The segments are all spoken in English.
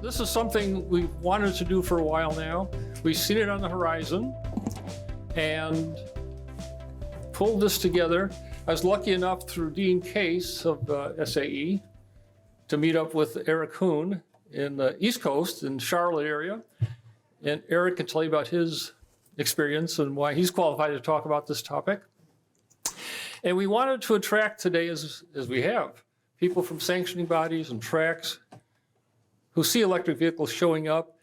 This is something we've wanted to do for a while now. We've seen it on the horizon and pulled this together. I was lucky enough through Dean Case of SAE to meet up with Eric Huhn in the East Coast, in Charlotte area. And Eric can tell you about his experience and why he's qualified to talk about this topic. And we wanted to attract today, as we have, people from sanctioning bodies and tracks who see electric vehicles showing up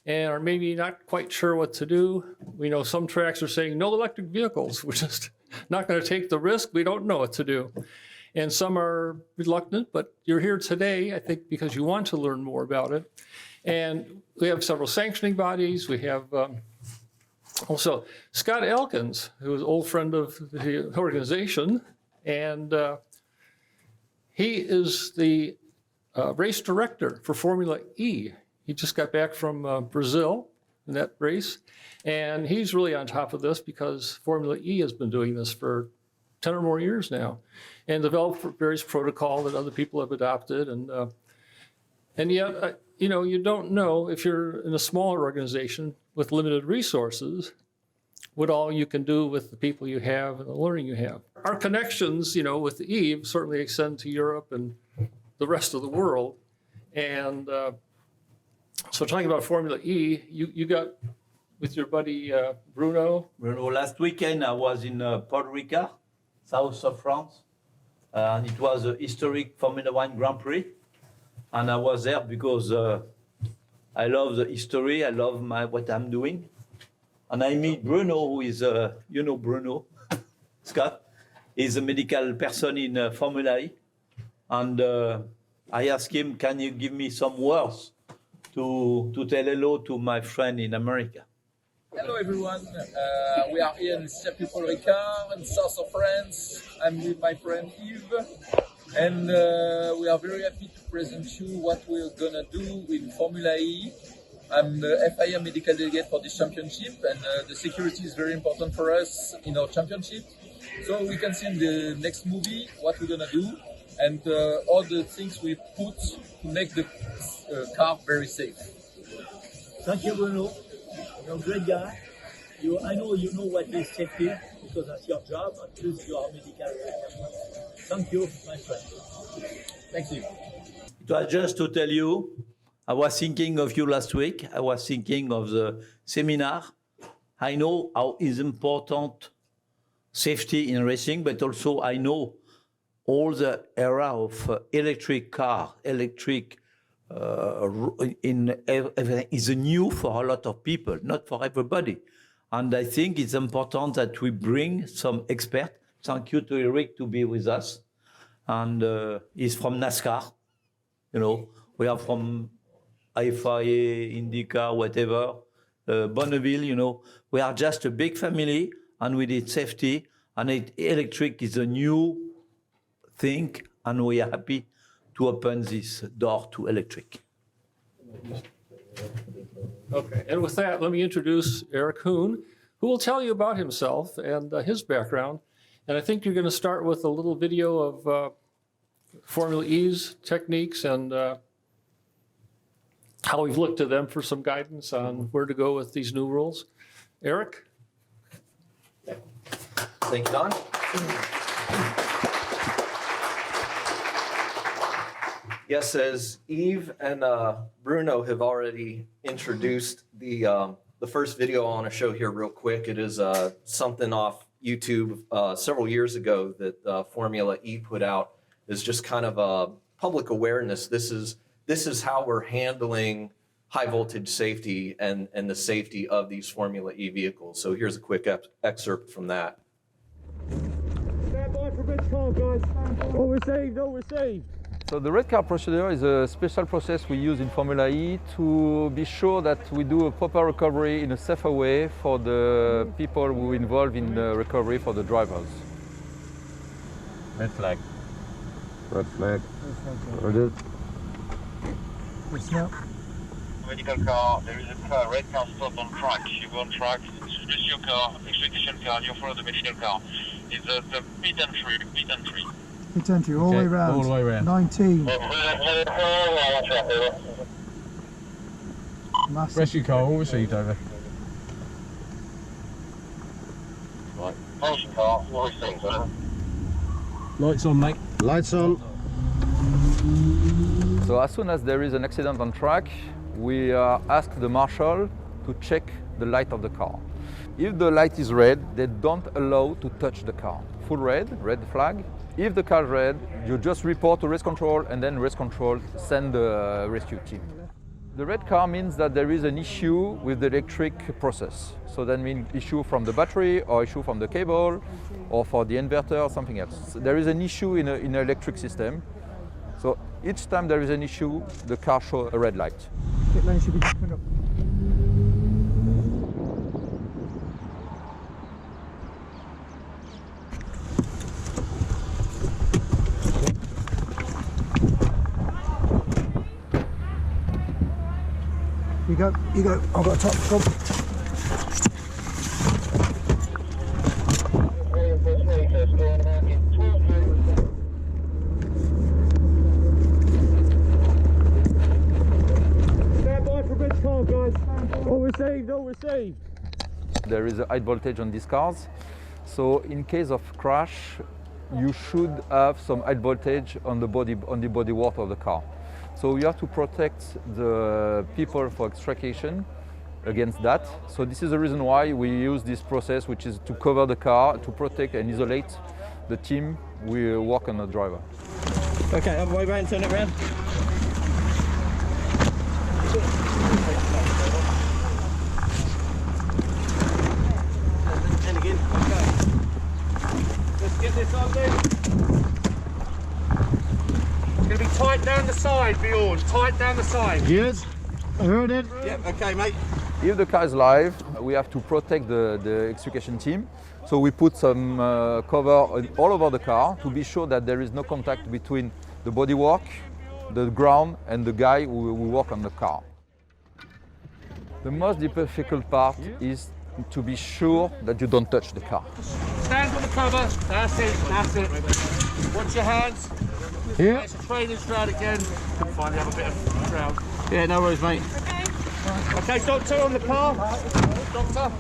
and are maybe not quite sure what to do. We know some tracks are saying, no electric vehicles. We're just not going to take the risk. We don't know what to do. And some are reluctant, but you're here today, I think, because you want to learn more about it. And we have several sanctioning bodies. We have also Scott Elkins, who is an old friend of the organization. And he is the race director for Formula E. He just got back from Brazil in that race. And he's really on top of this because Formula E has been doing this for 10 or more years now and developed various protocol that other people have adopted. And yet, you don't know if you're in a smaller organization with limited resources, what all you can do with the people you have and the learning you have. Our connections, with Eve certainly extend to Europe and the rest of the world. And so talking about Formula E, you got with your buddy Bruno. Last weekend I was in Puerto Rico, south of France, and it was a historic Formula One Grand Prix. And I was there because I love the history, I love what I'm doing. And I meet Bruno, who is, Bruno, Scott, is a medical person in Formula E. And I asked him, can you give me some words to tell hello to my friend in America? Hello everyone, we are here in Circuit Puerto Ricard, in south of France. I'm with my friend Yves, and we are very happy to present you what we're gonna do in Formula E. I'm the FIA medical delegate for this championship, and the security is very important for us in our championship. So we can see in the next movie what we're gonna do and all the things we put to make the car very safe. Thank you, Bruno. You're a great guy. I know you know what is safety because that's your job, and plus you are medical professional. Thank you, my friend. Thank you. It was just to tell you, I was thinking of you last week. I was thinking of the seminar. I know how is important safety in racing, but also I know all the era of electric car, electric is new for a lot of people, not for everybody. And I think it's important that we bring some experts. Thank you to Eric to be with us. And he's from NASCAR. We are from FIA, IndyCar, whatever, Bonneville, We are just a big family and we need safety. And electric is a new thing and we are happy to open this door to electric. Okay, and with that, let me introduce Eric Huhn, who will tell you about himself and his background. And I think you're going to start with a little video of Formula E's techniques and how we've looked to them for some guidance on where to go with these new rules. Eric? Thank you, Don. Yes, as Yves and Bruno have already introduced the first video I want to show here real quick. It is something off YouTube several years ago that Formula E put out. Is just kind of a public awareness. This is how we're handling high voltage safety and the safety of these Formula E vehicles. So here's a quick excerpt from that. Stand by for red car, guys. Oh, we're saved. Oh, we're saved. So the red car procedure is a special process we use in Formula E to be sure that we do a proper recovery in a safer way for the people who are involved in the recovery for the drivers. Red flag. Red flag. Red it. Medical car, there is a red car stop on track. You go on track, introduce your car, expedition car, and you follow the medical car. It's the pit entry. Pit entry, all the way round. All the way round. 19. Rescue car, all received over. Right. Rescue car, all received over. Lights on, mate. Lights on. So as soon as there is an accident on track, we ask the marshal to check the light of the car. If the light is red, they don't allow to touch the car. Full red flag. If the car is red, you just report to race control, and then race control send the rescue team. The red car means that there is an issue with the electric process. So that means issue from the battery, or issue from the cable, or for the inverter, or something else. So there is an issue in an electric system. So each time there is an issue, the car shows a red light. Pit lane should be coming up. You go, I've got a top, go. Stand by for bridge call, guys. All received, all received. There is a high voltage on these cars. So in case of crash, you should have some high voltage on the bodywork of the car. So you have to protect the people for extrication against that. So this is the reason why we use this process, which is to cover the car, to protect and isolate the team we work on the driver. Okay, other way round, turn it round. And again, okay. Let's get this on then. It's going to be tight down the side, Bjorn. Tight down the side. Yes, I heard it. Yep, okay, mate. If the car is live, we have to protect the extrication team. So we put some cover all over the car to be sure that there is no contact between the bodywork, the ground, and the guy who work on the car. The most difficult part is to be sure that you don't touch the car. Stand on the cover. That's it, that's it. Watch your hands. Here. It's a training shroud again. Can finally have a bit of shroud. Yeah, no worries, mate. Okay, doctor on the car. Doctor.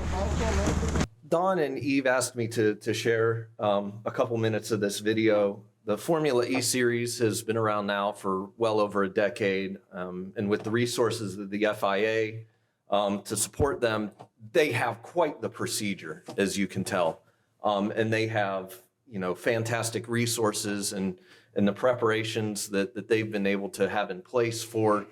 Don and Eve asked me to share a couple minutes of this video. The Formula E series has been around now for well over a decade, and with the resources of the FIA to support them, they have quite the procedure, as you can tell, and they have fantastic resources and the preparations that they've been able to have in place for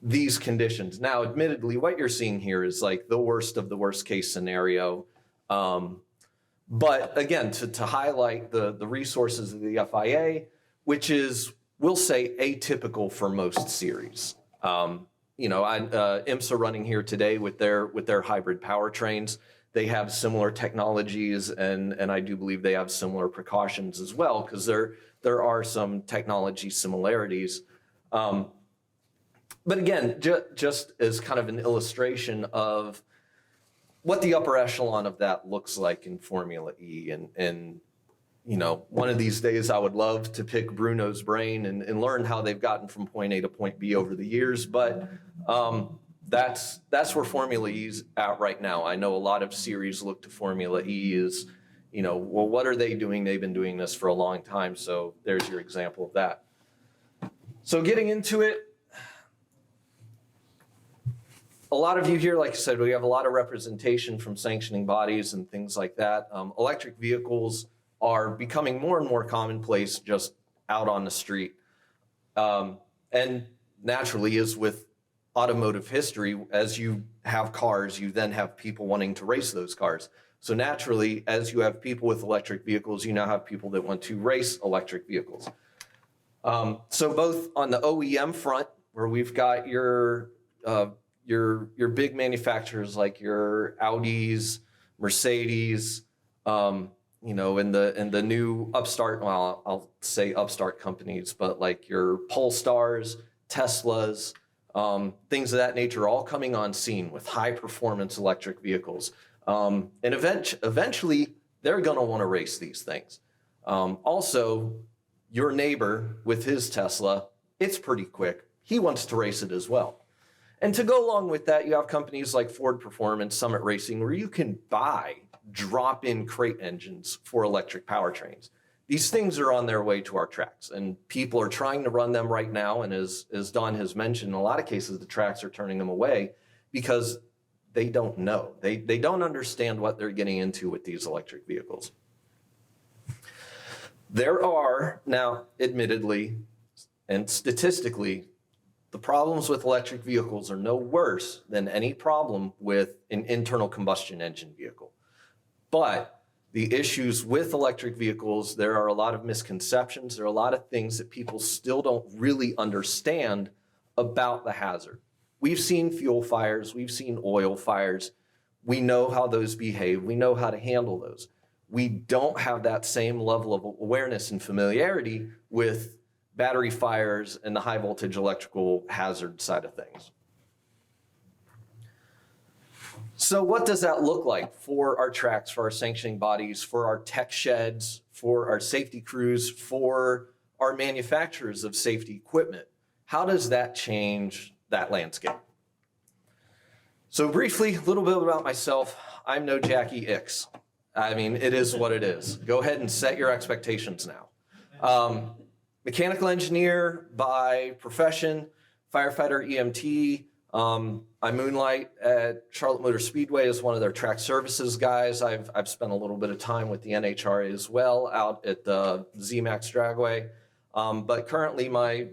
these conditions. Now, admittedly, what you're seeing here is like the worst of the worst case scenario. But again, to highlight the resources of the FIA, which is, we'll say, atypical for most series. IMSA running here today with their hybrid powertrains. They have similar technologies, and I do believe they have similar precautions as well, because there are some technology similarities. But again, just as kind of an illustration of what the upper echelon of that looks like in Formula E. And one of these days I would love to pick Bruno's brain and learn how they've gotten from point A to point B over the years. But that's where Formula E's at right now. I know a lot of series look to Formula E as, well, what are they doing? They've been doing this for a long time. So there's your example of that. So getting into it, a lot of you here, like I said, we have a lot of representation from sanctioning bodies and things like that. Electric vehicles are becoming more and more commonplace just out on the street. And naturally, as with automotive history, as you have cars, you then have people wanting to race those cars. So naturally, as you have people with electric vehicles, you now have people that want to race electric vehicles. So both on the OEM front, where we've got your big manufacturers like your Audis, Mercedes, and the new upstart, well, I'll say upstart companies, but like your Polestars, Teslas, things of that nature, all coming on scene with high performance electric vehicles. And eventually they're going to want to race these things. Also, your neighbor with his Tesla, it's pretty quick. He wants to race it as well. And to go along with that, you have companies like Ford Performance, Summit Racing, where you can buy drop-in crate engines for electric powertrains. These things are on their way to our tracks, and people are trying to run them right now. And as Don has mentioned, in a lot of cases, the tracks are turning them away because they don't know. They don't understand what they're getting into with these electric vehicles. There are now, admittedly and statistically, the problems with electric vehicles are no worse than any problem with an internal combustion engine vehicle. But the issues with electric vehicles, there are a lot of misconceptions. There are a lot of things that people still don't really understand about the hazard. We've seen fuel fires, we've seen oil fires. We know how those behave. We know how to handle those. We don't have that same level of awareness and familiarity with battery fires and the high voltage electrical hazard side of things. So what does that look like for our tracks, for our sanctioning bodies, for our tech sheds, for our safety crews, for our manufacturers of safety equipment? How does that change that landscape? So briefly, a little bit about myself. I'm no Jackie Ix. I mean, it is what it is. Go ahead and set your expectations now. Mechanical engineer by profession, firefighter EMT. I moonlight at Charlotte Motor Speedway as one of their track services guys. I've spent a little bit of time with the NHRA as well out at the ZMAX Dragway. But currently my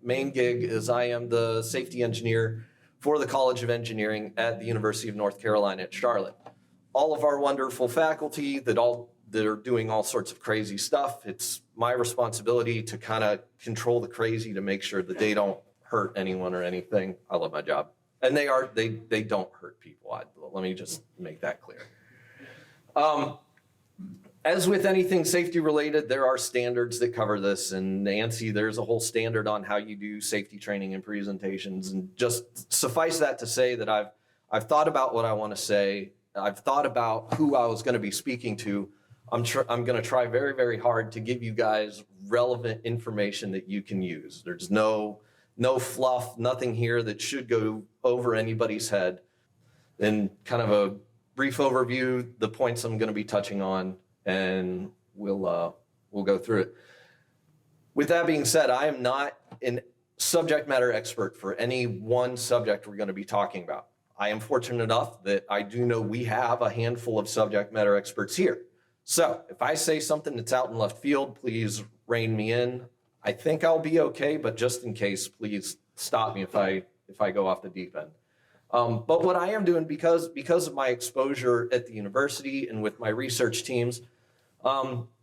main gig is I am the safety engineer for the College of Engineering at the University of North Carolina at Charlotte. All of our wonderful faculty that are doing all sorts of crazy stuff, it's my responsibility to kind of control the crazy to make sure that they don't hurt anyone or anything. I love my job. And they don't hurt people. Let me just make that clear. As with anything safety related, there are standards that cover this. And Nancy, there's a whole standard on how you do safety training and presentations. And just suffice that to say that I've thought about what I want to say. I've thought about who I was going to be speaking to. I'm going to try very, very hard to give you guys relevant information that you can use. There's no fluff, nothing here that should go over anybody's head. And kind of a brief overview, the points I'm going to be touching on, and we'll go through it. With that being said, I am not a subject matter expert for any one subject we're going to be talking about. I am fortunate enough that I do know we have a handful of subject matter experts here. So if I say something that's out in left field, please rein me in. I think I'll be okay, but just in case, please stop me if I go off the deep end. But what I am doing, because of my exposure at the university and with my research teams, I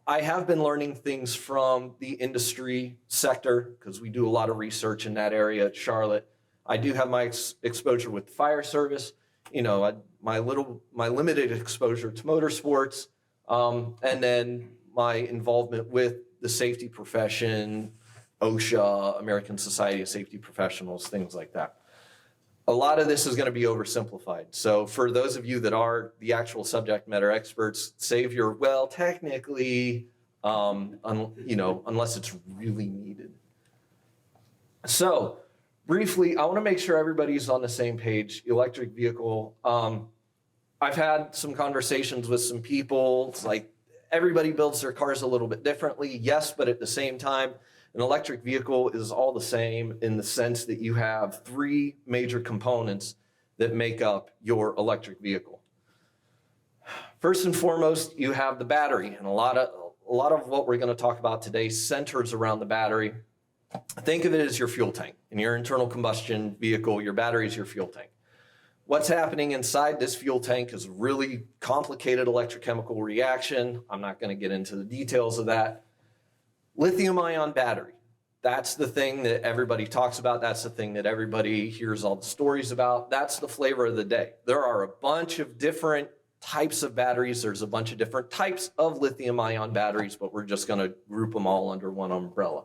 have been learning things from the industry sector because we do a lot of research in that area at Charlotte. I do have my exposure with the fire service, my limited exposure to motorsports, and then my involvement with the safety profession, OSHA, American Society of Safety Professionals, things like that. A lot of this is going to be oversimplified. So for those of you that are the actual subject matter experts, save your, well, technically, unless it's really needed. So briefly, I want to make sure everybody's on the same page. Electric vehicle. I've had some conversations with some people. It's like everybody builds their cars a little bit differently. Yes, but at the same time, an electric vehicle is all the same in the sense that you have three major components that make up your electric vehicle. First and foremost, you have the battery, and a lot of what we're going to talk about today centers around the battery. Think of it as your fuel tank. In your internal combustion vehicle, your battery is your fuel tank. What's happening inside this fuel tank is a really complicated electrochemical reaction. I'm not going to get into the details of that. Lithium-ion battery. That's the thing that everybody talks about. That's the thing that everybody hears all the stories about. That's the flavor of the day. There are a bunch of different types of batteries. There's a bunch of different types of lithium-ion batteries, but we're just going to group them all under one umbrella.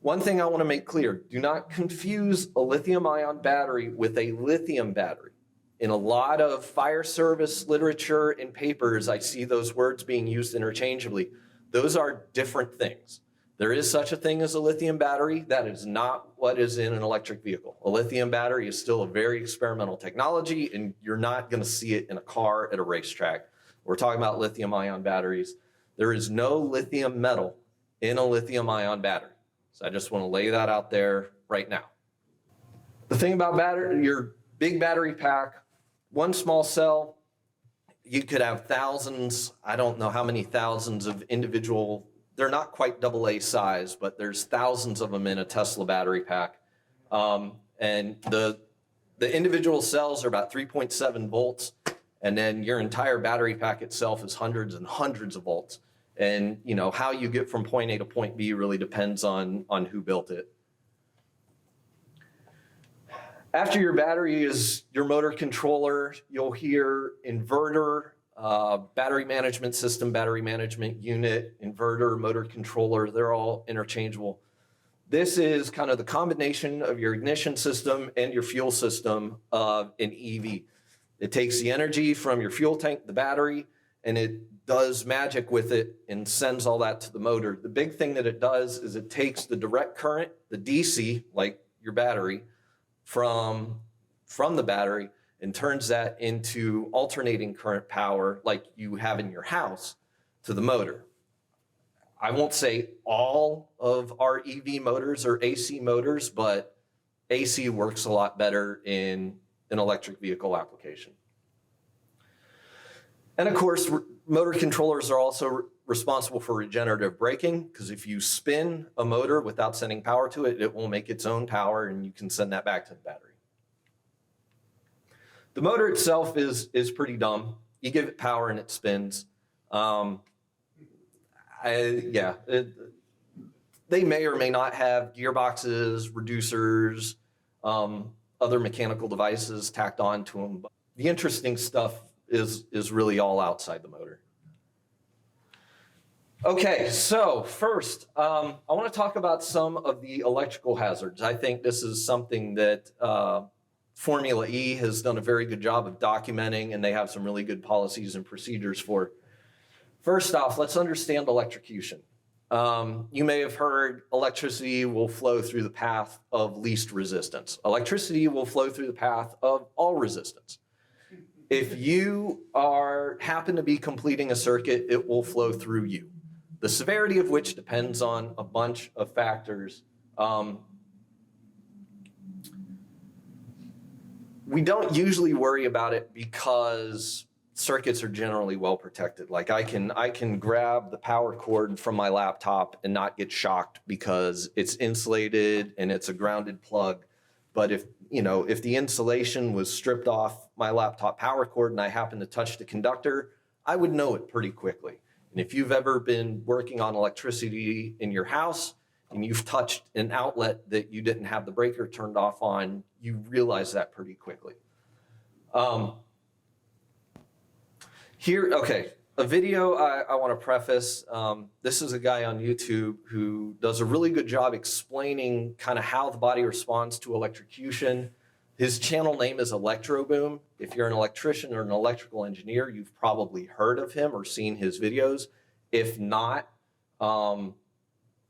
One thing I want to make clear, do not confuse a lithium-ion battery with a lithium battery. In a lot of fire service literature and papers, I see those words being used interchangeably. Those are different things. There is such a thing as a lithium battery. That is not what is in an electric vehicle. A lithium battery is still a very experimental technology, and you're not going to see it in a car at a racetrack. We're talking about lithium ion batteries. There is no lithium metal in a lithium ion battery. So I just want to lay that out there right now. The thing about battery, your big battery pack, one small cell, you could have thousands, I don't know how many thousands of individual, they're not quite AA size, but there's thousands of them in a Tesla battery pack. And the individual cells are about 3.7 volts, and then your entire battery pack itself is hundreds and hundreds of volts. And you know how you get from point A to point B really depends on who built it. After your battery is your motor controller, you'll hear inverter, battery management system, battery management unit, inverter, motor controller. They're all interchangeable. This is kind of the combination of your ignition system and your fuel system of an EV. It takes the energy from your fuel tank, the battery, and it does magic with it and sends all that to the motor. The big thing that it does is it takes the direct current, the DC, like your battery, from the battery and turns that into alternating current power like you have in your house to the motor. I won't say all of our EV motors are AC motors, but AC works a lot better in an electric vehicle application. And of course, motor controllers are also responsible for regenerative braking, because if you spin a motor without sending power to it, it will make its own power and you can send that back to the battery. The motor itself is pretty dumb. You give it power and it spins. They may or may not have gearboxes, reducers, other mechanical devices tacked on to them. But the interesting stuff is really all outside the motor. Okay, so first, I want to talk about some of the electrical hazards. I think this is something that Formula E has done a very good job of documenting, and they have some really good policies and procedures for. First off, let's understand electrocution. You may have heard electricity will flow through the path of least resistance. Electricity will flow through the path of all resistance. If you happen to be completing a circuit, it will flow through you. The severity of which depends on a bunch of factors. We don't usually worry about it because circuits are generally well protected. Like I can grab the power cord from my laptop and not get shocked because it's insulated and it's a grounded plug. But if the insulation was stripped off my laptop power cord and I happen to touch the conductor, I would know it pretty quickly. And if you've ever been working on electricity in your house and you've touched an outlet that you didn't have the breaker turned off on, you realize that pretty quickly. A video I want to preface. This is a guy on YouTube who does a really good job explaining kind of how the body responds to electrocution. His channel name is Electroboom. If you're an electrician or an electrical engineer, you've probably heard of him or seen his videos. If not,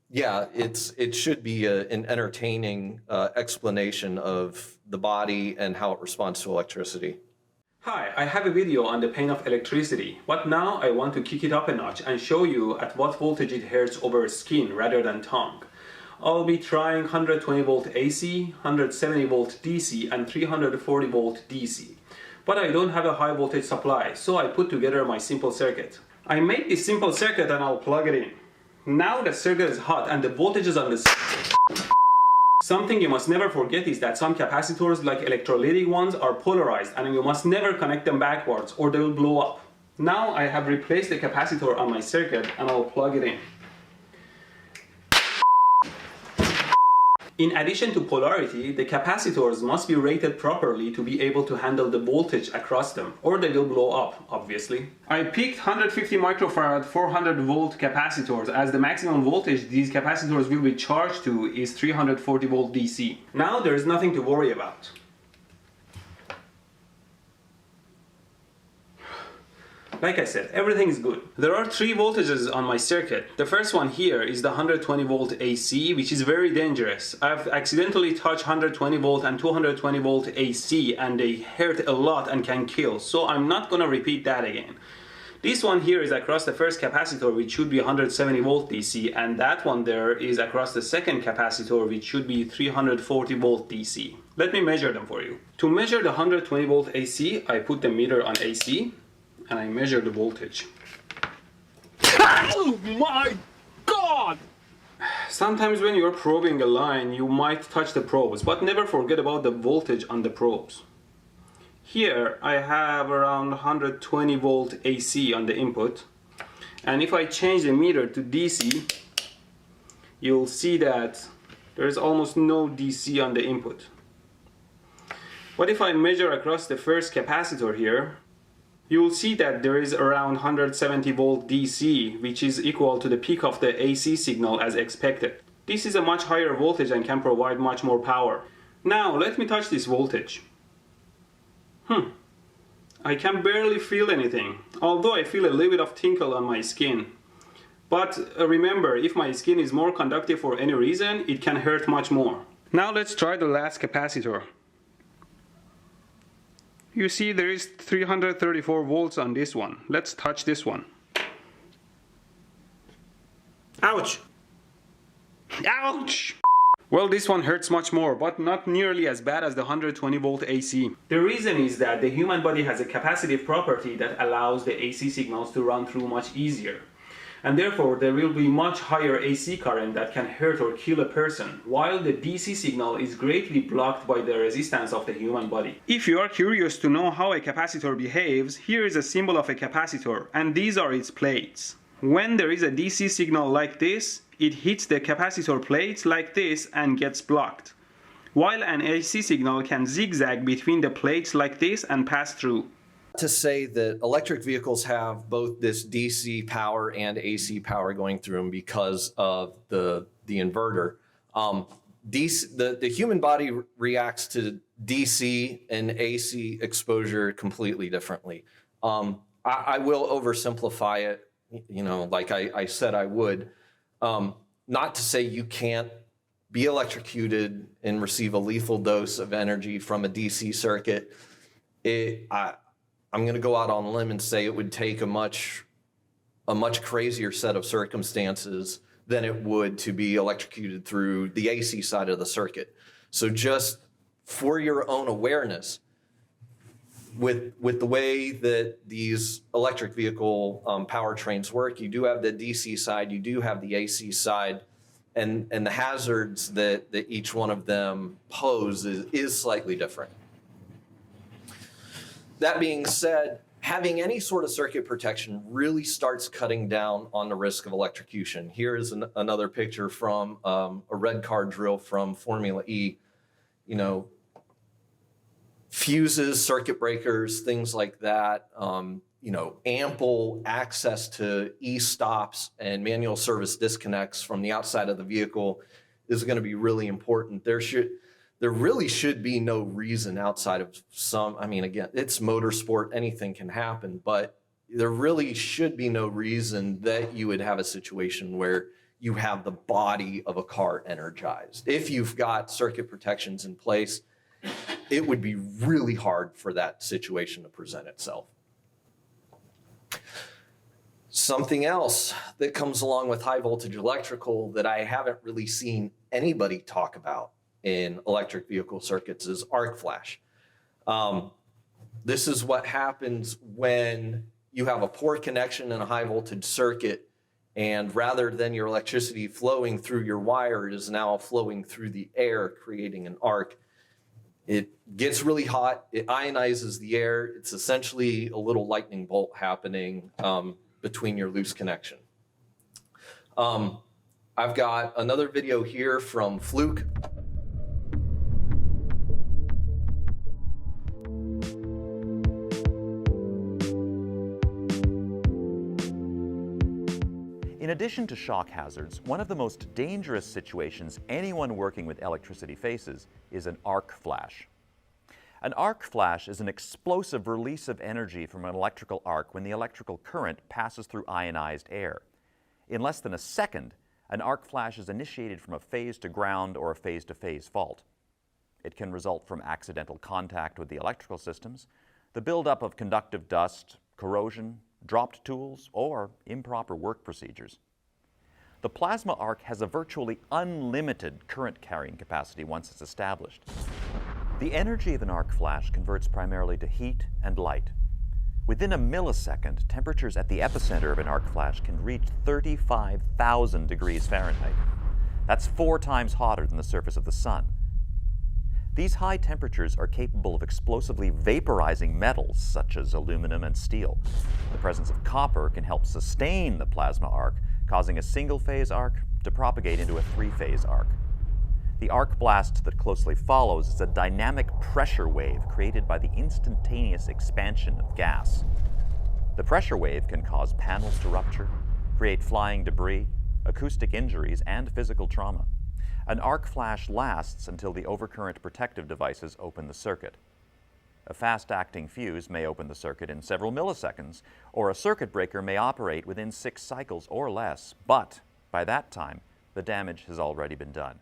it should be an entertaining explanation of the body and how it responds to electricity. Hi, I have a video on the pain of electricity, but now I want to kick it up a notch and show you at what voltage it hurts over skin rather than tongue. I'll be trying 120 volt AC, 170 volt DC and 340 volt DC. But I don't have a high voltage supply, so I put together my simple circuit. I made this simple circuit and I'll plug it in. Now the circuit is hot and the voltage is on the Something you must never forget is that some capacitors, like electrolytic ones, are polarized and you must never connect them backwards or they will blow up. Now I have replaced the capacitor on my circuit and I'll plug it in. In addition to polarity, the capacitors must be rated properly to be able to handle the voltage across them, or they will blow up, obviously. I picked 150 microfarad 400 volt capacitors as the maximum voltage these capacitors will be charged to is 340 volt DC. Now there is nothing to worry about. Like I said, everything is good. There are 3 voltages on my circuit. The first one here is the 120 volt AC, which is very dangerous. I've accidentally touched 120 volt and 220 volt AC and they hurt a lot and can kill, so I'm not gonna repeat that again. This one here is across the first capacitor, which should be 170 volt DC, and that one there is across the second capacitor, which should be 340 volt DC. Let me measure them for you. To measure the 120 volt AC, I put the meter on AC and I measure the voltage. Oh my God! Sometimes when you're probing a line, you might touch the probes, but never forget about the voltage on the probes. Here I have around 120 volt AC on the input, and if I change the meter to DC, you'll see that there's almost no DC on the input. But if I measure across the first capacitor here, you will see that there is around 170 volt DC, which is equal to the peak of the AC signal as expected. This is a much higher voltage and can provide much more power. Now let me touch this voltage. I can barely feel anything, although I feel a little bit of tinkle on my skin. But remember, if my skin is more conductive for any reason, it can hurt much more. Now let's try the last capacitor. You see there is 334 volts on this one. Let's touch this one. Ouch! Ouch! Well, this one hurts much more, but not nearly as bad as the 120 volt AC. The reason is that the human body has a capacitive property that allows the AC signals to run through much easier. And therefore, there will be much higher AC current that can hurt or kill a person, while the DC signal is greatly blocked by the resistance of the human body. If you are curious to know how a capacitor behaves, here is a symbol of a capacitor, and these are its plates. When there is a DC signal like this, it hits the capacitor plates like this and gets blocked, while an AC signal can zigzag between the plates like this and pass through. To say that electric vehicles have both this DC power and AC power going through them because of the inverter. The human body reacts to DC and AC exposure completely differently. I will oversimplify it, you know, like I said I would. Not to say you can't be electrocuted and receive a lethal dose of energy from a DC circuit. I'm going to go out on a limb and say it would take a much crazier set of circumstances than it would to be electrocuted through the AC side of the circuit. So just for your own awareness, with the way that these electric vehicle powertrains work, you do have the DC side, you do have the AC side, and the hazards that each one of them pose is slightly different. That being said, having any sort of circuit protection really starts cutting down on the risk of electrocution. Here is another picture from a red car drill from Formula E. You know, fuses, circuit breakers, things like that. You know, ample access to e-stops and manual service disconnects from the outside of the vehicle is going to be really important. There really should be no reason outside of some, I mean, again, it's motorsport, anything can happen, but there really should be no reason that you would have a situation where you have the body of a car energized. If you've got circuit protections in place, it would be really hard for that situation to present itself. Something else that comes along with high voltage electrical that I haven't really seen anybody talk about in electric vehicle circuits is arc flash. This is what happens when you have a poor connection in a high voltage circuit, and rather than your electricity flowing through your wire, it is now flowing through the air, creating an arc. It gets really hot, it ionizes the air. It's essentially a little lightning bolt happening between your loose connection. I've got another video here from Fluke. In addition to shock hazards, one of the most dangerous situations anyone working with electricity faces is an arc flash. An arc flash is an explosive release of energy from an electrical arc when the electrical current passes through ionized air. In less than a second, an arc flash is initiated from a phase to ground or a phase to phase fault. It can result from accidental contact with the electrical systems, the buildup of conductive dust, corrosion, dropped tools, or improper work procedures. The plasma arc has a virtually unlimited current carrying capacity once it's established. The energy of an arc flash converts primarily to heat and light. Within a millisecond, temperatures at the epicenter of an arc flash can reach 35,000 degrees Fahrenheit. That's 4 times hotter than the surface of the sun. These high temperatures are capable of explosively vaporizing metals such as aluminum and steel. The presence of copper can help sustain the plasma arc, causing a single-phase arc to propagate into a 3-phase arc. The arc blast that closely follows is a dynamic pressure wave created by the instantaneous expansion of gas. The pressure wave can cause panels to rupture, create flying debris, acoustic injuries, and physical trauma. An arc flash lasts until the overcurrent protective devices open the circuit. A fast-acting fuse may open the circuit in several milliseconds, or a circuit breaker may operate within 6 cycles or less, but by that time, the damage has already been done.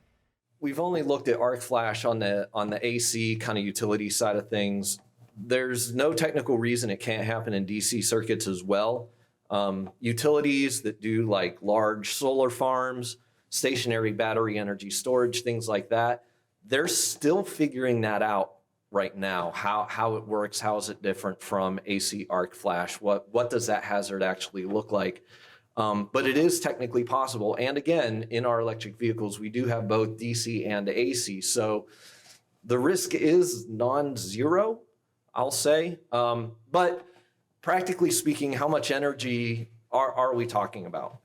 We've only looked at arc flash on the AC kind of utility side of things. There's no technical reason it can't happen in DC circuits as well. Utilities that do like large solar farms, stationary battery energy storage, things like that, they're still figuring that out right now, how it works, how is it different from AC arc flash, what does that hazard actually look like? But it is technically possible. And again, in our electric vehicles, we do have both DC and AC. So the risk is non-zero, I'll say. But practically speaking, how much energy are we talking about?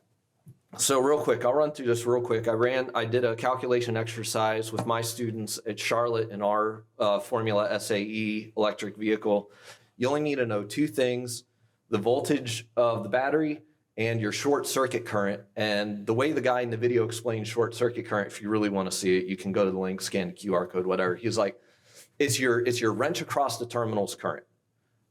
So real quick, I'll run through this real quick. I did a calculation exercise with my students at Charlotte in our Formula SAE electric vehicle. You only need to know 2 things: the voltage of the battery and your short circuit current. And the way the guy in the video explained short circuit current, if you really want to see it, you can go to the link, scan the QR code, whatever. He's like, it's your wrench across the terminals current.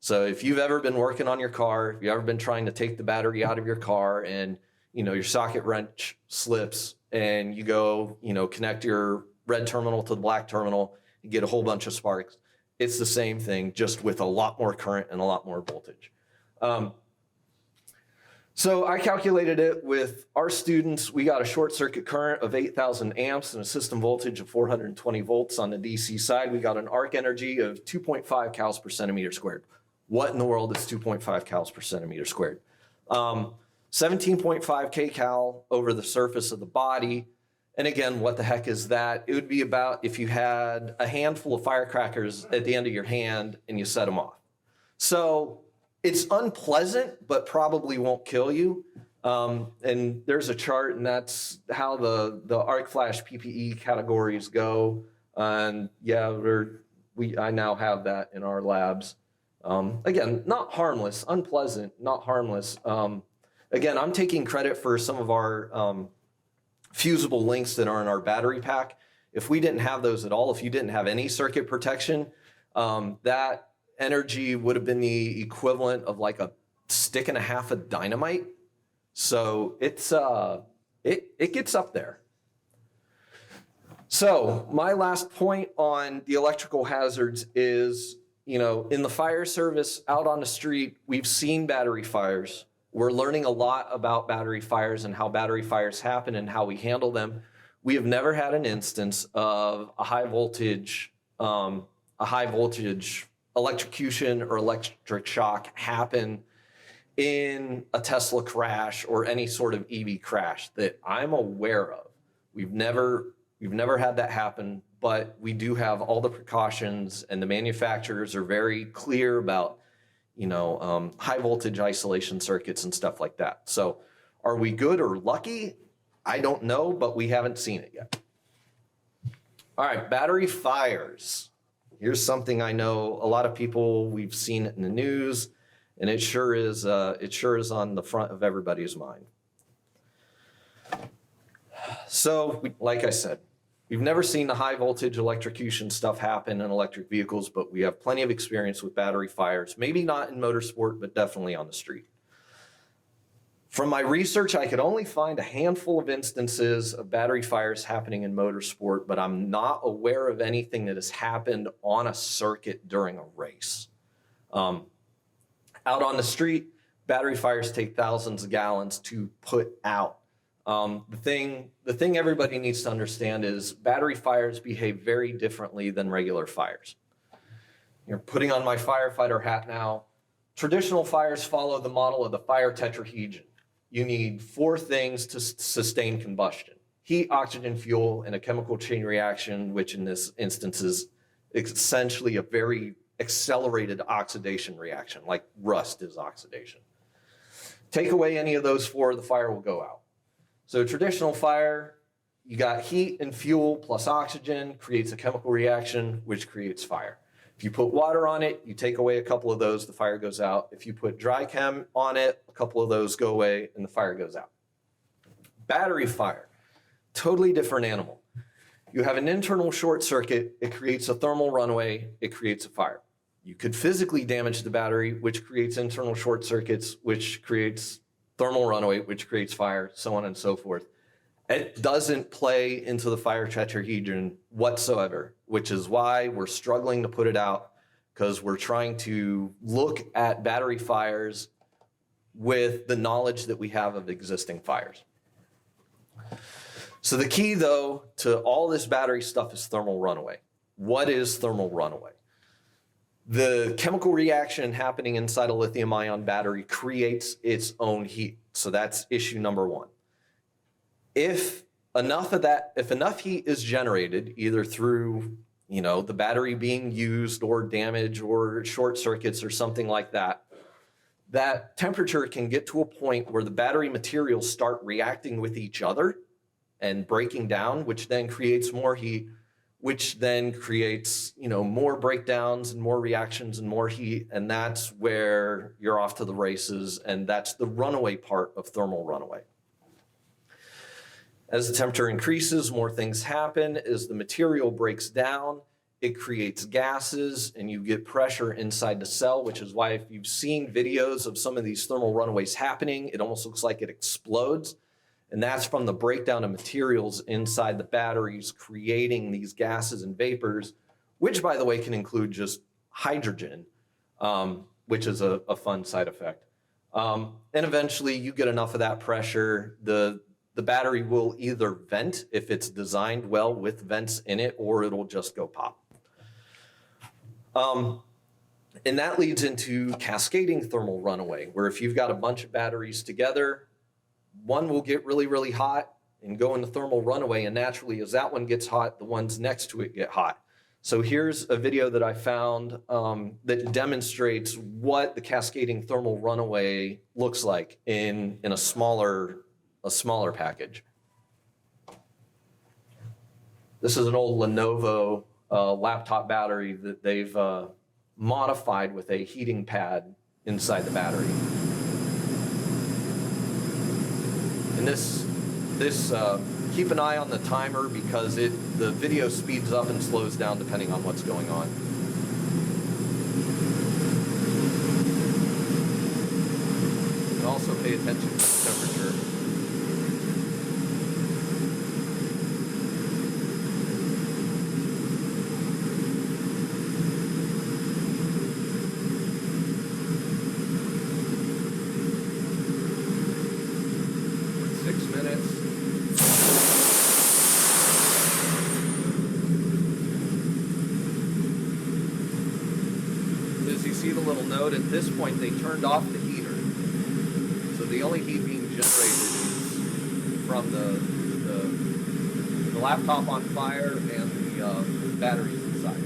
So if you've ever been working on your car, if you've ever been trying to take the battery out of your car and your socket wrench slips and you go, connect your red terminal to the black terminal, you get a whole bunch of sparks. It's the same thing, just with a lot more current and a lot more voltage. So I calculated it with our students. We got a short circuit current of 8,000 amps and a system voltage of 420 volts on the DC side. We got an arc energy of 2.5 cals per centimeter squared. What in the world is 2.5 cals per centimeter squared? 17.5 kcal over the surface of the body. And again, what the heck is that? It would be about if you had a handful of firecrackers at the end of your hand and you set them off. So it's unpleasant, but probably won't kill you. And there's a chart, and that's how the arc flash PPE categories go. And yeah, I now have that in our labs. Again, not harmless, unpleasant, not harmless. Again, I'm taking credit for some of our fusible links that are in our battery pack. If we didn't have those at all, if you didn't have any circuit protection, that energy would have been the equivalent of like a stick and a half of dynamite. So it's it gets up there. So my last point on the electrical hazards is, in the fire service out on the street, we've seen battery fires. We're learning a lot about battery fires and how battery fires happen and how we handle them. We have never had an instance of a high voltage electrocution or electric shock happen in a Tesla crash or any sort of EV crash that I'm aware of. We've never had that happen, but we do have all the precautions, and the manufacturers are very clear about, high voltage isolation circuits and stuff like that. So are we good or lucky? I don't know, but we haven't seen it yet. All right, battery fires. Here's something I know a lot of people, we've seen it in the news, and it sure is on the front of everybody's mind. So, like I said, We've never seen the high voltage electrocution stuff happen in electric vehicles, but we have plenty of experience with battery fires, maybe not in motorsport, but definitely on the street. From my research, I could only find a handful of instances of battery fires happening in motorsport, but I'm not aware of anything that has happened on a circuit during a race. Out on the street, battery fires take thousands of gallons to put out. The thing everybody needs to understand is battery fires behave very differently than regular fires. You're putting on my firefighter hat now. Traditional fires follow the model of the fire tetrahedron. You need 4 things to sustain combustion: heat, oxygen, fuel, and a chemical chain reaction, which in this instance is essentially a very accelerated oxidation reaction, like rust is oxidation. Take away any of those 4, the fire will go out. So traditional fire, you got heat and fuel plus oxygen creates a chemical reaction, which creates fire. If you put water on it, you take away a couple of those, the fire goes out. If you put dry chem on it, a couple of those go away and the fire goes out. Battery fire, totally different animal. You have an internal short circuit, it creates a thermal runaway, it creates a fire. You could physically damage the battery, which creates internal short circuits, which creates thermal runaway, which creates fire, so on and so forth. It doesn't play into the fire tetrahedron whatsoever, which is why we're struggling to put it out, because we're trying to look at battery fires with the knowledge that we have of existing fires. So the key, though, to all this battery stuff is thermal runaway. What is thermal runaway? The chemical reaction happening inside a lithium-ion battery creates its own heat. So that's issue number 1. If enough heat is generated, either through, the battery being used or damage or short circuits or something like that, that temperature can get to a point where the battery materials start reacting with each other and breaking down, which then creates more heat, which then creates, more breakdowns and more reactions and more heat. And that's where you're off to the races. And that's the runaway part of thermal runaway. As the temperature increases, more things happen. As the material breaks down, it creates gases and you get pressure inside the cell, which is why if you've seen videos of some of these thermal runaways happening, it almost looks like it explodes. And that's from the breakdown of materials inside the batteries, creating these gases and vapors, which, by the way, can include just hydrogen, which is a fun side effect. And eventually you get enough of that pressure, the battery will either vent if it's designed well with vents in it, or it'll just go pop. And that leads into cascading thermal runaway, where if you've got a bunch of batteries together, one will get really, really hot and go into thermal runaway. And naturally, as that one gets hot, the ones next to it get hot. So here's a video that I found that demonstrates what the cascading thermal runaway looks like in a smaller package. This is an old Lenovo laptop battery that they've modified with a heating pad inside the battery. And this keep an eye on the timer because the video speeds up and slows down depending on what's going on. And also pay attention to the temperature. At this point, they turned off the heater. So the only heat being generated is from the laptop on fire and the batteries inside.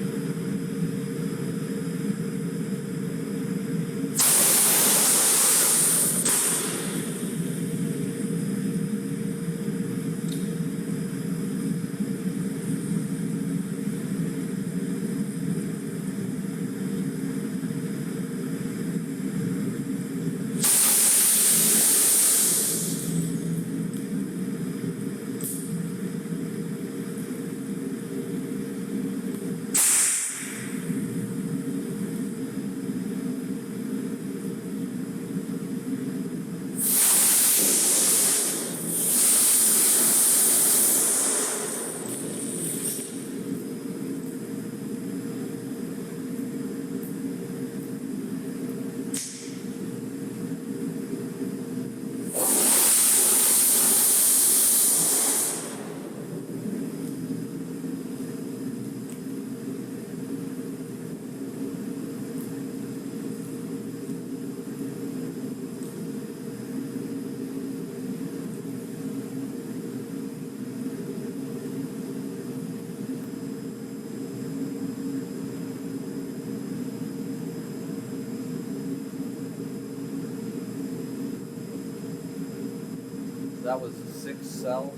that was the 6th cell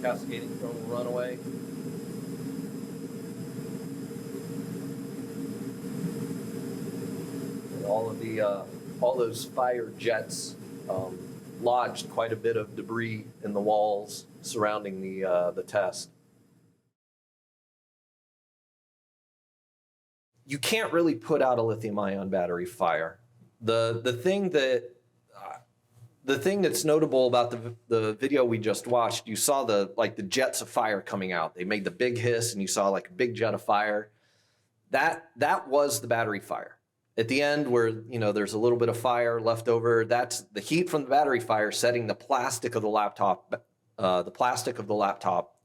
cascading from a runaway. And all those fire jets lodged quite a bit of debris in the walls surrounding the test. You can't really put out a lithium-ion battery fire. The thing that's notable about the video we just watched, you saw the jets of fire coming out. They made the big hiss, and you saw like a big jet of fire. That was the battery fire. At the end, where there's a little bit of fire left over, that's the heat from the battery fire setting the plastic of the laptop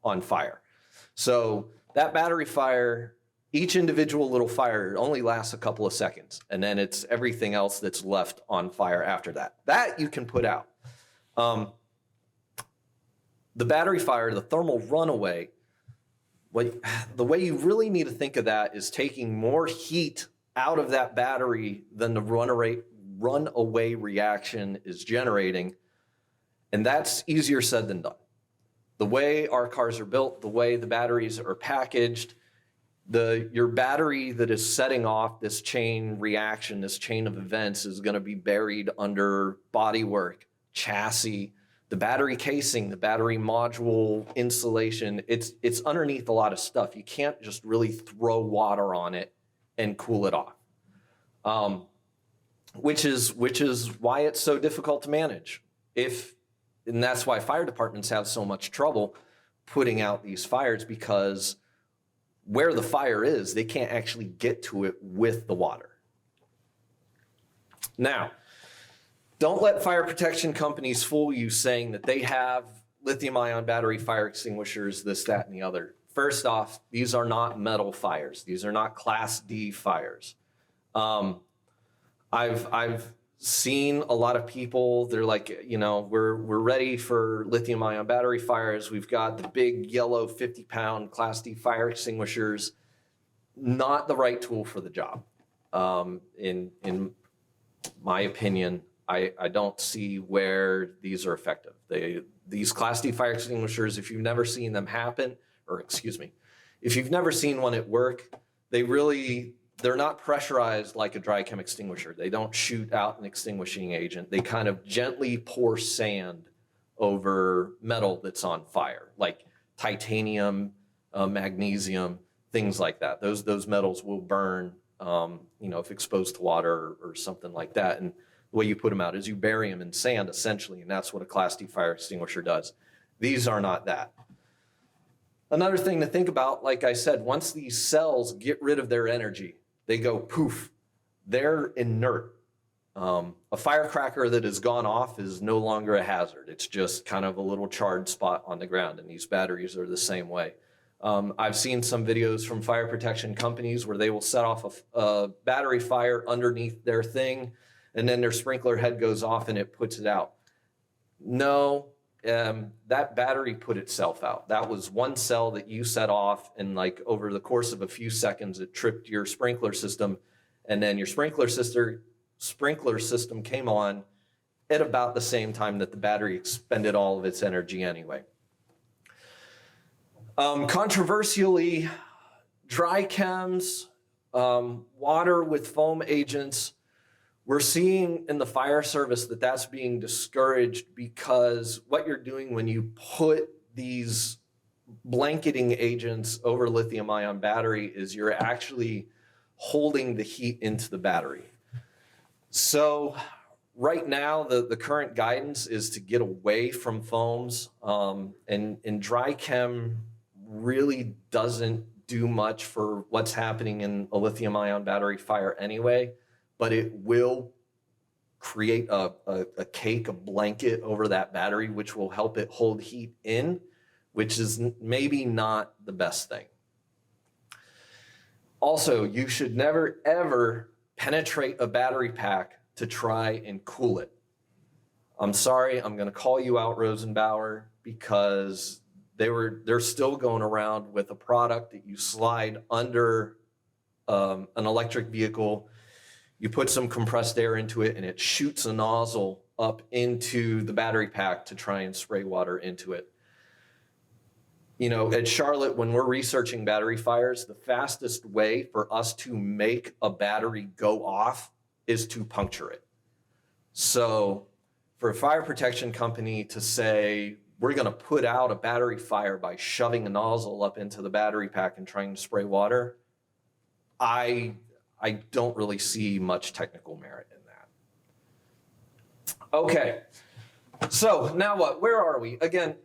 on fire. So that battery fire, each individual little fire only lasts a couple of seconds, and then it's everything else that's left on fire after that. That you can put out. The battery fire, the thermal runaway, the way you really need to think of that is taking more heat out of that battery than the runaway reaction is generating, and that's easier said than done. The way our cars are built, the way the batteries are packaged, your battery that is setting off this chain reaction, this chain of events, is going to be buried under bodywork, chassis, the battery casing, the battery module insulation. It's underneath a lot of stuff. You can't just really throw water on it and cool it off, which is why it's so difficult to manage. And that's why fire departments have so much trouble putting out these fires, because where the fire is, they can't actually get to it with the water. Now, don't let fire protection companies fool you saying that they have lithium-ion battery fire extinguishers, this, that, and the other. First off, these are not metal fires. These are not Class D fires. I've seen a lot of people, they're like, we're ready for lithium-ion battery fires. We've got the big yellow 50-pound Class D fire extinguishers. Not the right tool for the job. In my opinion, I don't see where these are effective. These Class D fire extinguishers, if you've never seen them happen, if you've never seen one at work, they're not pressurized like a dry chem extinguisher. They don't shoot out an extinguishing agent. They kind of gently pour sand over metal that's on fire, like titanium, magnesium, things like that. Those metals will burn, if exposed to water or something like that. And the way you put them out is you bury them in sand, essentially, and that's what a Class D fire extinguisher does. These are not that. Another thing to think about, like I said, once these cells get rid of their energy, they go poof, they're inert. A firecracker that has gone off is no longer a hazard. It's just kind of a little charred spot on the ground, and these batteries are the same way. I've seen some videos from fire protection companies where they will set off a battery fire underneath their thing, and then their sprinkler head goes off and it puts it out. No. That battery put itself out. That was one cell that you set off, and over the course of a few seconds, it tripped your sprinkler system, and then your sprinkler system came on at about the same time that the battery expended all of its energy anyway. Controversially, dry chems, water with foam agents, we're seeing in the fire service that that's being discouraged, because what you're doing when you put these blanketing agents over lithium-ion battery is you're actually holding the heat into the battery. So right now, the current guidance is to get away from foams, and dry chem really doesn't do much for what's happening in a lithium-ion battery fire anyway. But it will create a cake, a blanket over that battery, which will help it hold heat in, which is maybe not the best thing. Also, you should never, ever penetrate a battery pack to try and cool it. I'm sorry, I'm going to call you out, Rosenbauer, because they're still going around with a product that you slide under an electric vehicle. You put some compressed air into it, and it shoots a nozzle up into the battery pack to try and spray water into it. You know, at Charlotte, when we're researching battery fires, the fastest way for us to make a battery go off is to puncture it. So for a fire protection company to say, we're going to put out a battery fire by shoving a nozzle up into the battery pack and trying to spray water, I don't really see much technical merit in that. Okay, so now what? Where are we? Again,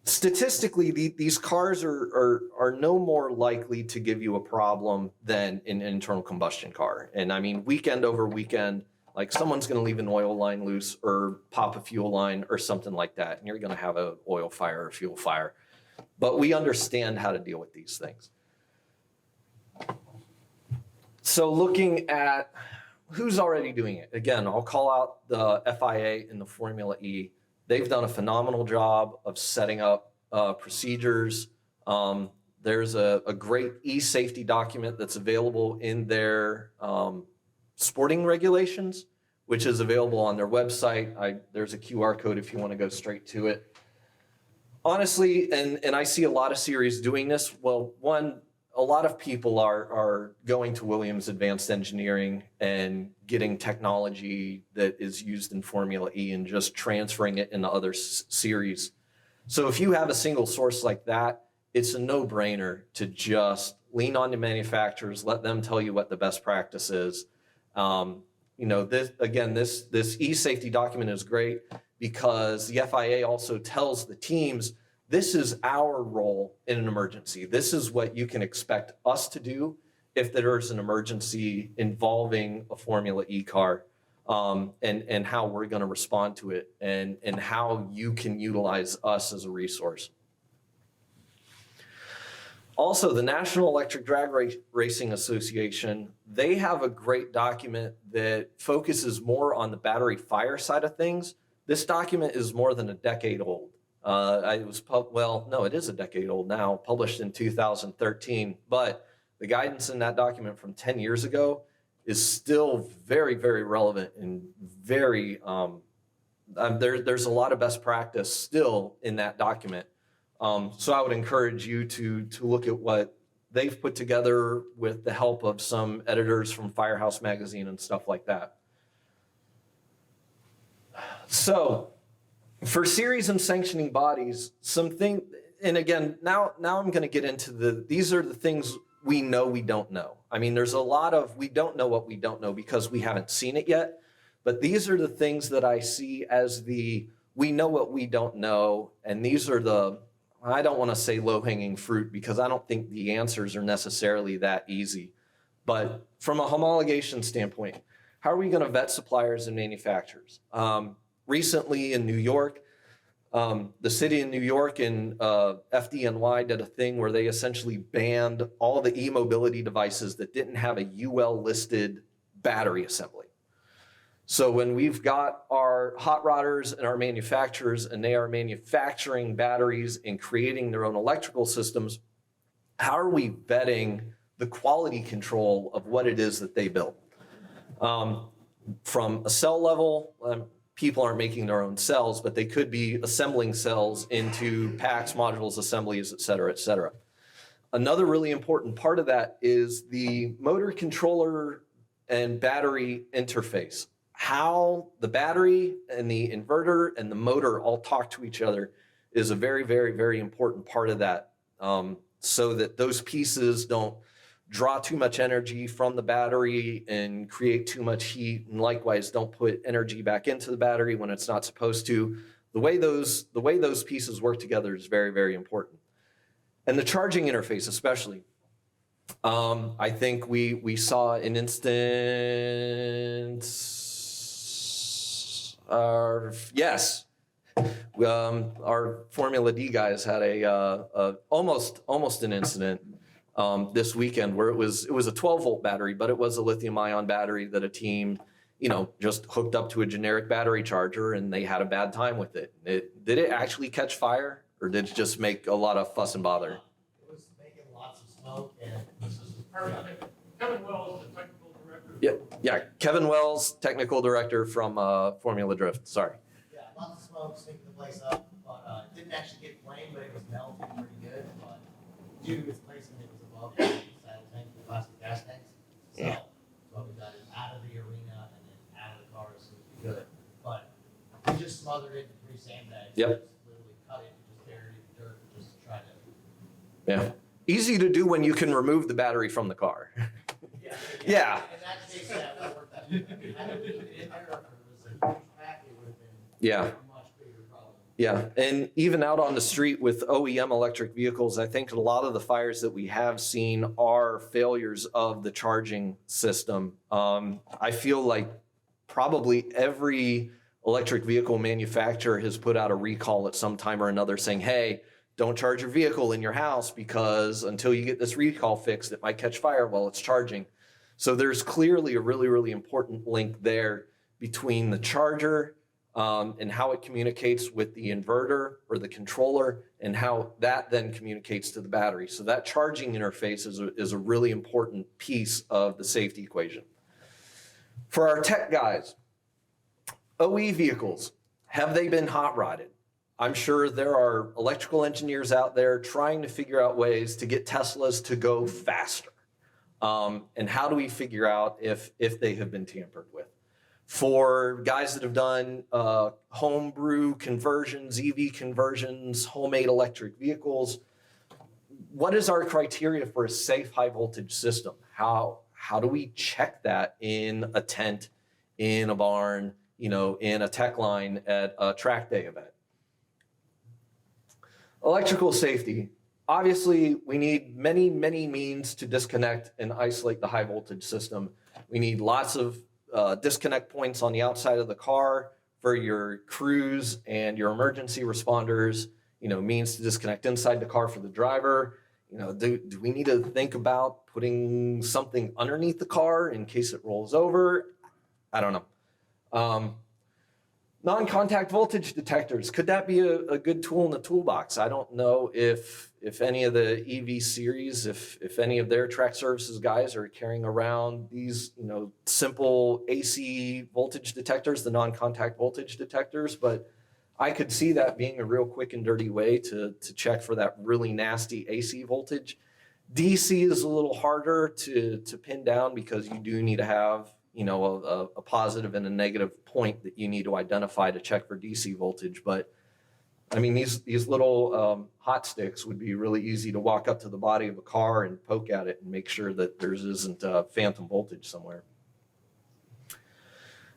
statistically, these cars are no more likely to give you a problem than an internal combustion car. And I mean, weekend over weekend, like someone's going to leave an oil line loose or pop a fuel line or something like that, and you're going to have an oil fire or a fuel fire. But we understand how to deal with these things. So looking at who's already doing it, again, I'll call out the FIA and the Formula E. They've done a phenomenal job of setting up procedures. There's a great e-safety document that's available in their sporting regulations, which is available on their website. There's a QR code if you want to go straight to it. Honestly, and I see a lot of series doing this. Well, one, a lot of people are going to Williams Advanced Engineering and getting technology that is used in Formula E and just transferring it into other series. So if you have a single source like that, it's a no-brainer to just lean on the manufacturers, let them tell you what the best practice is. You know, this e-safety document is great because the FIA also tells the teams, this is our role in an emergency. This is what you can expect us to do if there's an emergency involving a Formula E car, and how we're going to respond to it, and how you can utilize us as a resource. Also, the National Electric Drag Racing Association, they have a great document that focuses more on the battery fire side of things. This document is more than a decade old. It is a decade old now, published in 2013, but the guidance in that document from 10 years ago is still very, very relevant and very, there's a lot of best practice still in that document. So I would encourage you to look at what they've put together with the help of some editors from Firehouse Magazine and stuff like that. So for series and sanctioning bodies, and again, now I'm going to get into these are the things we know we don't know. I mean, there's a lot of we don't know what we don't know because we haven't seen it yet. But these are the things that I see as we know what we don't know. And these are I don't want to say low-hanging fruit because I don't think the answers are necessarily that easy. But from a homologation standpoint, how are we going to vet suppliers and manufacturers? Recently in New York, the city in New York and FDNY did a thing where they essentially banned all the e-mobility devices that didn't have a UL-listed battery assembly. So when we've got our hot rodders and our manufacturers and they are manufacturing batteries and creating their own electrical systems, how are we vetting the quality control of what it is that they build? From a cell level, people aren't making their own cells, but they could be assembling cells into packs, modules, assemblies, et cetera, et cetera. Another really important part of that is the motor controller and battery interface. How the battery and the inverter and the motor all talk to each other is a very, very, very important part of that, so that those pieces don't draw too much energy from the battery and create too much heat, and likewise don't put energy back into the battery when it's not supposed to. The way those pieces work together is very, very important. And the charging interface especially. I think we saw an instance. Yes, our Formula D guys had almost an incident this weekend where it was a 12-volt battery, but it was a lithium-ion battery that a team, just hooked up to a generic battery charger, and they had a bad time with it. Did it actually catch fire, or did it just make a lot of fuss and bother? It was making lots of smoke, and this is perfect. Kevin Wells, the technical director. Yep. Yeah, Kevin Wells, technical director from Formula Drift. Sorry. Yeah, lots of smoke stinking the place up, but it didn't actually get flamed, but it was melting pretty good. But due to its placement, it was above the saddle tank, the plastic gas tanks. So, Yeah. so we got it out of the arena and then out of the car as soon as we could. But we just smothered it in 3 sandbags. Yep. Just literally cut it and just buried it in dirt and just tried to. Yeah. Easy to do when you can remove the battery from the car. Yeah. In that case, yeah, that worked out. Had we leave it in there, if it was a huge pack, it would have been Yeah. a much bigger problem. Yeah, and even out on the street with OEM electric vehicles, I think a lot of the fires that we have seen are failures of the charging system. I feel like probably every electric vehicle manufacturer has put out a recall at some time or another saying, hey, don't charge your vehicle in your house because until you get this recall fixed, it might catch fire while it's charging. So there's clearly a really, really important link there between the charger and how it communicates with the inverter or the controller and how that then communicates to the battery. So that charging interface is a really important piece of the safety equation. For our tech guys, OE vehicles, have they been hot rodded? I'm sure there are electrical engineers out there trying to figure out ways to get Teslas to go faster. And how do we figure out if they have been tampered with? For guys that have done homebrew conversions, EV conversions, homemade electric vehicles, what is our criteria for a safe high voltage system? How do we check that in a tent, in a barn, in a tech line at a track day event? Electrical safety. Obviously, we need many, many means to disconnect and isolate the high voltage system. We need lots of disconnect points on the outside of the car for your crews and your emergency responders, means to disconnect inside the car for the driver. Do we need to think about putting something underneath the car in case it rolls over? I don't know. Non-contact voltage detectors, could that be a good tool in the toolbox? I don't know if any of the EV series, if any of their track services guys are carrying around these, simple AC voltage detectors, the non-contact voltage detectors, but I could see that being a real quick and dirty way to check for that really nasty AC voltage. DC is a little harder to pin down because you do need to have a positive and a negative point that you need to identify to check for DC voltage. But I mean, these little hot sticks would be really easy to walk up to the body of a car and poke at it and make sure that there isn't phantom voltage somewhere.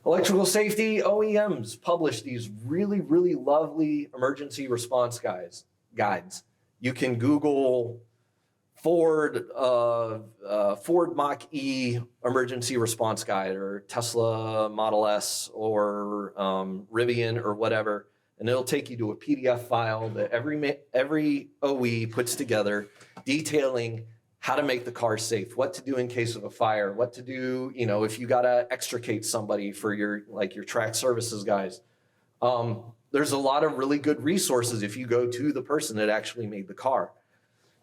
Electrical safety, OEMs publish these really, really lovely emergency response guides. You can Google Ford Mach-E emergency response guide or Tesla Model S or Rivian or whatever, and it'll take you to a PDF file that every OE puts together detailing how to make the car safe, what to do in case of a fire, what to do, if you got to extricate somebody for your track services guys. There's a lot of really good resources if you go to the person that actually made the car.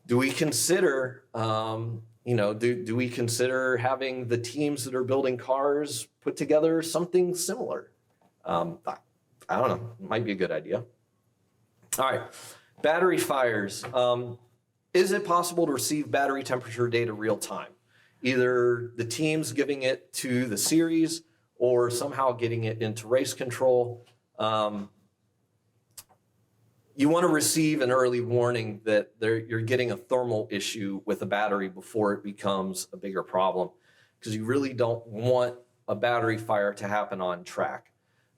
Do we consider, do we consider having the teams that are building cars put together something similar? I don't know, it might be a good idea. All right, battery fires. Is it possible to receive battery temperature data real time? Either the teams giving it to the series or somehow getting it into race control. You want to receive an early warning that you're getting a thermal issue with a battery before it becomes a bigger problem, because you really don't want a battery fire to happen on track.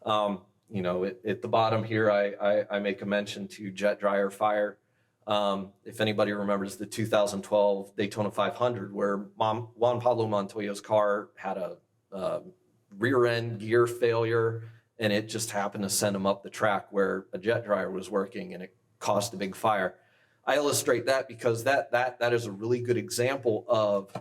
At the bottom here, I make a mention to jet dryer fire. If anybody remembers the 2012 Daytona 500, where Juan Pablo Montoya's car had a rear end gear failure, and it just happened to send him up the track where a jet dryer was working, and it caused a big fire. I illustrate that because that is a really good example of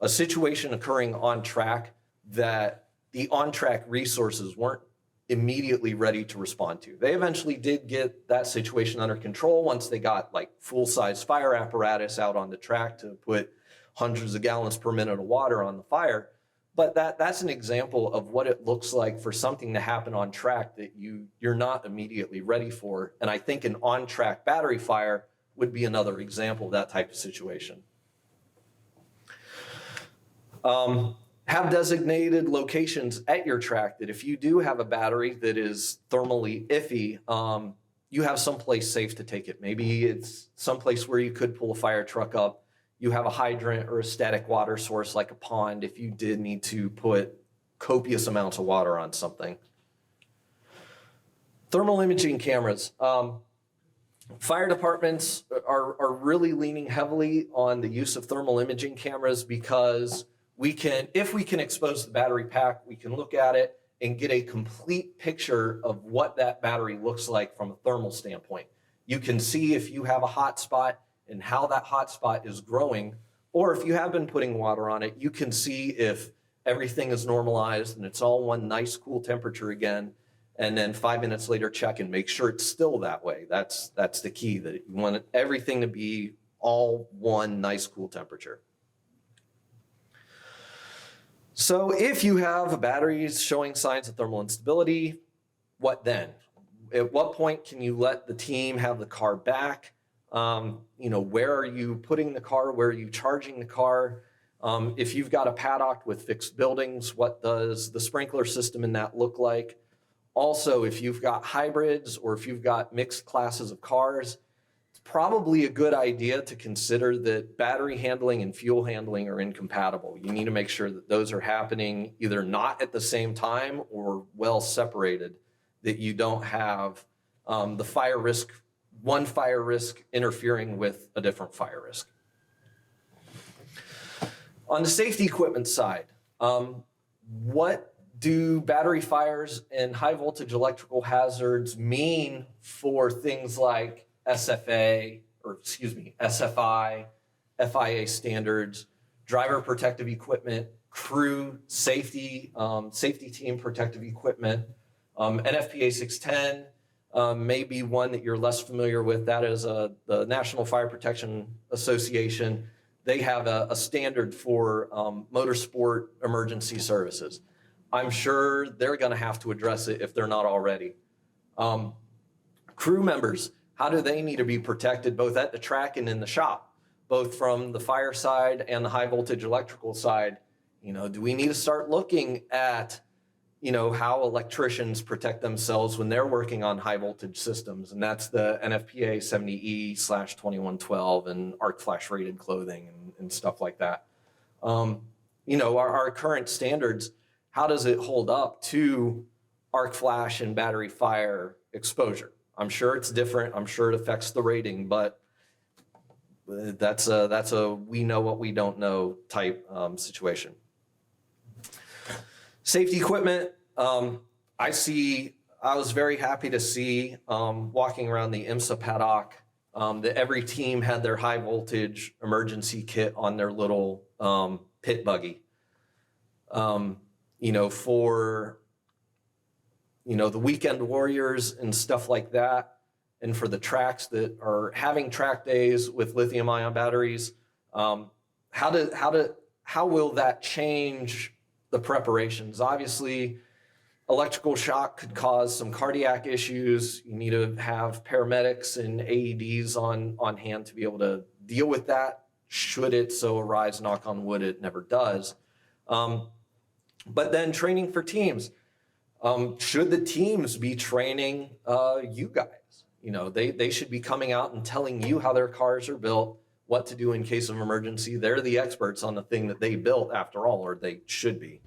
a situation occurring on track that the on-track resources weren't immediately ready to respond to. They eventually did get that situation under control once they got full-size fire apparatus out on the track to put hundreds of gallons per minute of water on the fire. But that's an example of what it looks like for something to happen on track that you're not immediately ready for. And I think an on-track battery fire would be another example of that type of situation. Have designated locations at your track that if you do have a battery that is thermally iffy, you have someplace safe to take it. Maybe it's someplace where you could pull a fire truck up. You have a hydrant or a static water source like a pond if you did need to put copious amounts of water on something. Thermal imaging cameras. Fire departments are really leaning heavily on the use of thermal imaging cameras because if we can expose the battery pack, we can look at it and get a complete picture of what that battery looks like from a thermal standpoint. You can see if you have a hot spot and how that hot spot is growing, or if you have been putting water on it, you can see if everything is normalized and it's all one nice cool temperature again, and then 5 minutes later check and make sure it's still that way. That's the key, that you want everything to be all one nice cool temperature. So if you have batteries showing signs of thermal instability, what then? At what point can you let the team have the car back? Where are you putting the car? Where are you charging the car? If you've got a paddock with fixed buildings, what does the sprinkler system in that look like? Also, if you've got hybrids or if you've got mixed classes of cars, it's probably a good idea to consider that battery handling and fuel handling are incompatible. You need to make sure that those are happening either not at the same time or well separated, that you don't have one fire risk interfering with a different fire risk. On the safety equipment side, what do battery fires and high voltage electrical hazards mean for things like SFI, FIA standards, driver protective equipment, crew safety, safety team protective equipment, NFPA 610, may be one that you're less familiar with. That is the National Fire Protection Association. They have a standard for motorsport emergency services. I'm sure they're going to have to address it if they're not already. Crew members, how do they need to be protected both at the track and in the shop, both from the fire side and the high voltage electrical side? Do we need to start looking at how electricians protect themselves when they're working on high voltage systems? And that's the NFPA 70E/2112 and arc flash rated clothing and stuff like that. Our current standards, how does it hold up to arc flash and battery fire exposure? I'm sure it's different. I'm sure it affects the rating, but that's a we know what we don't know type situation. Safety equipment, I was very happy to see walking around the IMSA paddock that every team had their high voltage emergency kit on their little pit buggy. For the weekend warriors and stuff like that, and for the tracks that are having track days with lithium ion batteries, how will that change the preparations? Obviously, electrical shock could cause some cardiac issues. You need to have paramedics and AEDs on hand to be able to deal with that, should it so arise. Knock on wood, it never does. But then training for teams. Should the teams be training you guys? They should be coming out and telling you how their cars are built, what to do in case of emergency. They're the experts on the thing that they built after all, or they should be.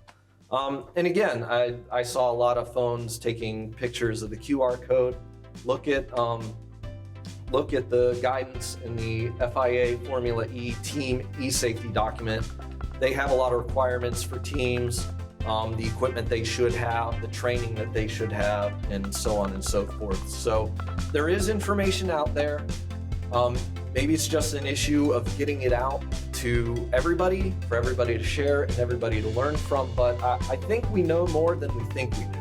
And again, I saw a lot of phones taking pictures of the QR code. Look at the guidance in the FIA Formula E team e-safety document. They have a lot of requirements for teams, the equipment they should have, the training that they should have, and so on and so forth. So there is information out there. Maybe it's just an issue of getting it out to everybody, for everybody to share and everybody to learn from. But I think we know more than we think we do.